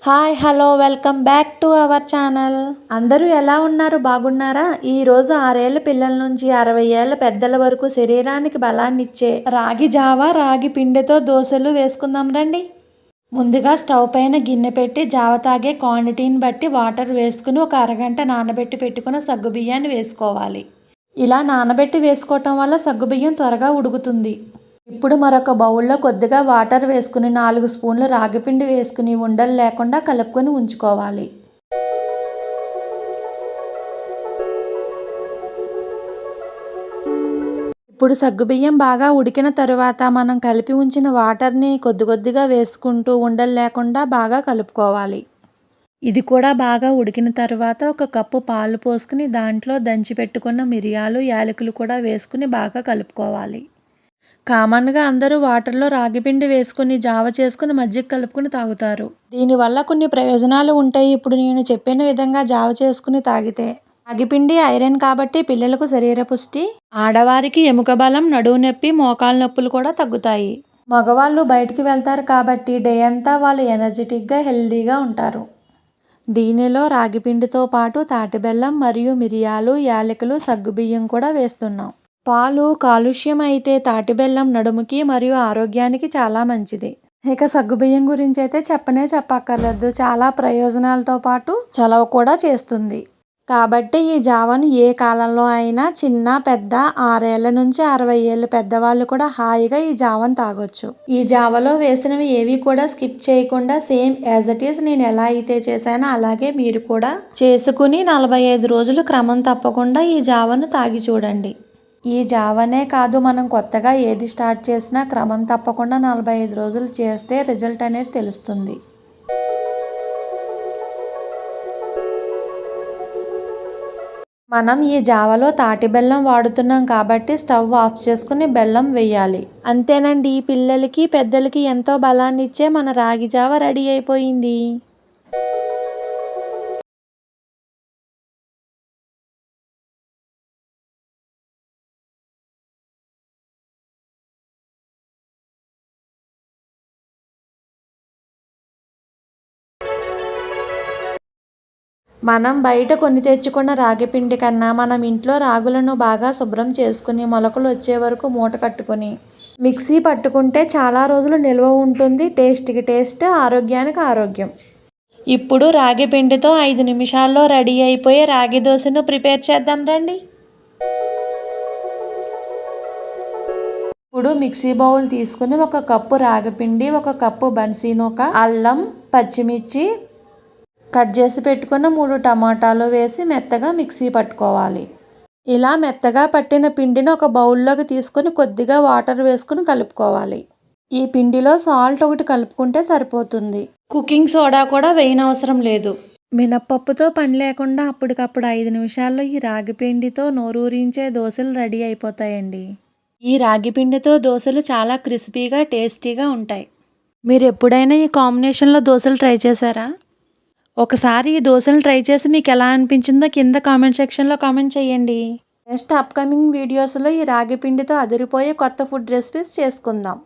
Hi hello welcome back to our channel. అందరూ ఎలా ఉన్నారు, బాగున్నారా? ఈరోజు 6 ఏళ్ల పిల్లల నుంచి 60 ఏళ్ల పెద్దల వరకు శరీరానికి బలాన్ని ఇచ్చే రాగి జావా, రాగి పిండితో దోశలు వేసుకుందాం రండి. ముందుగా స్టవ్ పైన గిన్నె పెట్టి జావ తాగే క్వాంటిటీని బట్టి వాటర్ వేసుకుని ఒక అరగంట నానబెట్టి పెట్టుకున్న సగ్గుబియ్యాన్ని వేసుకోవాలి. ఇలా నానబెట్టి వేసుకోవటం వల్ల సగ్గుబియ్యం త్వరగా ఉడుకుతుంది. ఇప్పుడు మరొక బౌల్లో కొద్దిగా వాటర్ వేసుకుని 4 స్పూన్లు రాగిపిండి వేసుకుని ఉండలు లేకుండా కలుపుకొని ఉంచుకోవాలి. ఇప్పుడు సగ్గుబియ్యం బాగా ఉడికిన తరువాత మనం కలిపి ఉంచిన వాటర్ని కొద్ది కొద్దిగా వేసుకుంటూ ఉండలు లేకుండా బాగా కలుపుకోవాలి. ఇది కూడా బాగా ఉడికిన తర్వాత ఒక కప్పు పాలు పోసుకుని దాంట్లో దంచి పెట్టుకున్న మిరియాలు, యాలకులు కూడా వేసుకుని బాగా కలుపుకోవాలి. కామన్గా అందరూ వాటర్లో రాగిపిండి వేసుకుని జావ చేసుకుని మజ్జిగ కలుపుకుని తాగుతారు. దీనివల్ల కొన్ని ప్రయోజనాలు ఉంటాయి. ఇప్పుడు నేను చెప్పిన విధంగా జావ చేసుకుని తాగితే రాగిపిండి ఐరన్ కాబట్టి పిల్లలకు శరీర పుష్టి, ఆడవారికి ఎముక బలం, నడుము నొప్పి, మోకాలు నొప్పులు కూడా తగ్గుతాయి. మగవాళ్ళు బయటికి వెళ్తారు కాబట్టి డే అంతా వాళ్ళు ఎనర్జెటిక్గా హెల్దీగా ఉంటారు. దీనిలో రాగిపిండితో పాటు తాటిబెల్లం మరియు మిరియాలు, యాలకులు, సగ్గుబియ్యం కూడా వేస్తున్నాం. పాలు కాలుష్యం అయితే తాటిబెల్లం నడుముకి మరియు ఆరోగ్యానికి చాలా మంచిది. ఇక సగ్గుబియ్యం గురించి అయితే చెప్పక్కర్లేదు. చాలా ప్రయోజనాలతో పాటు చలవ కూడా చేస్తుంది. కాబట్టి ఈ జావను ఏ కాలంలో అయినా చిన్న పెద్ద 6 ఏళ్ల నుంచి 60 ఏళ్ళు పెద్దవాళ్ళు కూడా హాయిగా ఈ జావను తాగొచ్చు. ఈ జావలో వేసినవి ఏవి కూడా స్కిప్ చేయకుండా సేమ్ యాజ్ ఇట్ ఈస్ నేను ఎలా అయితే చేశానో అలాగే మీరు కూడా చేసుకుని 45 రోజులు క్రమం తప్పకుండా ఈ జావను తాగి చూడండి. ఈ జావనే కాదు, మనం కొత్తగా ఏది స్టార్ట్ చేసినా క్రమం తప్పకుండా 45 రోజులు చేస్తే రిజల్ట్ అనేది తెలుస్తుంది. మనం ఈ జావలో తాటి బెల్లం వాడుతున్నాం కాబట్టి స్టవ్ ఆఫ్ చేసుకుని బెల్లం వేయాలి. అంతేనండి, పిల్లలకి పెద్దలకి ఎంతో బలాన్ని ఇచ్చే మన రాగి జావ రెడీ అయిపోయింది. మనం బయట కొని తెచ్చుకున్న రాగి పిండి కన్నా మనం ఇంట్లో రాగులను బాగా శుభ్రం చేసుకుని మొలకలు వచ్చే వరకు మూట కట్టుకుని మిక్సీ పట్టుకుంటే చాలా రోజులు నిల్వ ఉంటుంది. టేస్ట్కి టేస్ట్, ఆరోగ్యానికి ఆరోగ్యం. ఇప్పుడు రాగి పిండితో 5 నిమిషాల్లో రెడీ అయిపోయే రాగి దోశను ప్రిపేర్ చేద్దాం రండి. ఇప్పుడు మిక్సీ బౌల్ తీసుకుని 1 కప్పు రాగిపిండి, 1 కప్పు బన్సీనూక, అల్లం, పచ్చిమిర్చి కట్ చేసి పెట్టుకున్న 3 టమాటాలు వేసి మెత్తగా మిక్సీ పట్టుకోవాలి. ఇలా మెత్తగా పట్టిన పిండిని ఒక బౌల్లోకి తీసుకొని కొద్దిగా వాటర్ వేసుకుని కలుపుకోవాలి. ఈ పిండిలో సాల్ట్ ఒకటి కలుపుకుంటే సరిపోతుంది. కుకింగ్ సోడా కూడా వేయనవసరం లేదు. మినప్పప్పుతో పని లేకుండా అప్పటికప్పుడు 5 నిమిషాల్లో ఈ రాగి పిండితో నోరూరించే దోశలు రెడీ అయిపోతాయండి. ఈ రాగి పిండితో దోశలు చాలా క్రిస్పీగా, టేస్టీగా ఉంటాయి. మీరు ఎప్పుడైనా ఈ కాంబినేషన్లో దోశలు ట్రై చేశారా? ఒకసారి ఈ దోశలు ట్రై చేసి మీకు ఎలా అనిపించిందో కింద కామెంట్ సెక్షన్లో కామెంట్ చేయండి. నెక్స్ట్ అప్కమింగ్ వీడియోస్లో ఈ రాగి పిండితో అదిరిపోయే కొత్త ఫుడ్ రెసిపీస్ చేసుకుందాం.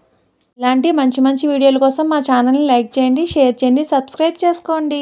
ఇలాంటి మంచి మంచి వీడియోల కోసం మా ఛానల్ని లైక్ చేయండి, షేర్ చేయండి, సబ్స్క్రైబ్ చేసుకోండి.